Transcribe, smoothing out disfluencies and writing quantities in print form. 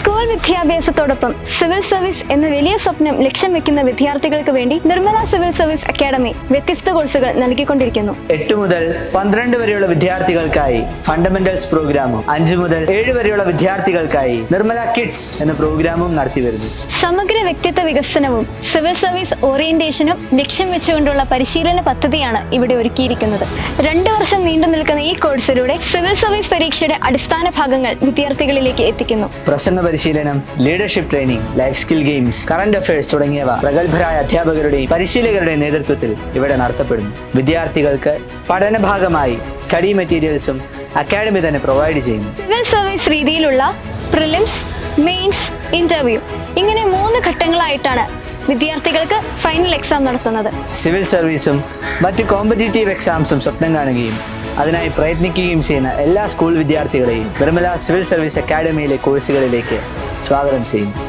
School വിദ്യാഭ്യാസത്തോടൊപ്പം civil service എന്ന വലിയ സ്വപ്നം ലക്ഷ്യം വെക്കുന്ന വിദ്യാർത്ഥികൾക്ക് വേണ്ടി നിർമ്മല സിവിൽ സർവീസ് അക്കാദമി വ്യത്യസ്ത കോഴ്സുകൾ നൽകിക്കൊണ്ടിരിക്കുന്നു. 8 മുതൽ 12 വരെയുള്ള വിദ്യാർത്ഥികൾക്കായി ഫണ്ടമെന്റൽസ് പ്രോഗ്രാമും 5 മുതൽ 7 വരെയുള്ള വിദ്യാർത്ഥികൾക്കായി നിർമ്മല കിഡ്സ് എന്ന പ്രോഗ്രാമും നടത്തിവരുന്നു. സമഗ്ര വ്യക്തിത്വ വികസനവും സിവിൽ സർവീസ് ഓറിയന്റേഷനും ലക്ഷ്യം വെച്ചുകൊണ്ടുള്ള പരിശീലന പദ്ധതിയാണ് ഇവിടെ ഒരുക്കിയിരിക്കുന്നത്. 2 വർഷം നീണ്ടു നിൽക്കുന്ന ഈ കോഴ്സിലൂടെ സിവിൽ സർവീസ് പരീക്ഷയുടെ അടിസ്ഥാന ഭാഗങ്ങൾ വിദ്യാർത്ഥികളിലേക്ക് എത്തിക്കുന്നു. പ്രസംഗ പരിശീലനം, leadership training, life skill games, current affairs തുടങ്ങിയവ പ്രഗത്ഭരായ അധ്യാപകരുടെയും പരിശീലകരുടെയും നേതൃത്വത്തിൽ ഇവിടെ നടത്തപ്പെടുന്നു. വിദ്യാർത്ഥികൾക്ക് പഠന ഭാഗമായി സ്റ്റഡി മെറ്റീരിയൽസും അക്കാദമി തന്നെ പ്രൊവൈഡ് ചെയ്യുന്നു. സിവിൽ സർവീസ് രീതിയിലുള്ള പ്രിലിംസ്, മെയിൻസ്, ഇന്റർവ്യൂ ഇങ്ങനെ 3 ഘട്ടങ്ങളായിട്ടാണ് വിദ്യാർത്ഥികൾക്ക് ഫൈനൽ എക്സാം നടത്തുന്നത്. സിവിൽ സർവീസും മറ്റ് കോമ്പറ്റീറ്റീവ് എക്സാംസും സ്വപ്നം കാണുകയും അതിനായി പ്രയത്നിക്കുകയും ചെയ്യുന്ന എല്ലാ സ്കൂൾ വിദ്യാർത്ഥികളെയും നിർമ്മല സിവിൽ സർവീസ് അക്കാദമിയിലെ കോഴ്സുകളിലേക്ക് സ്വാഗതം ചെയ്യുന്നു.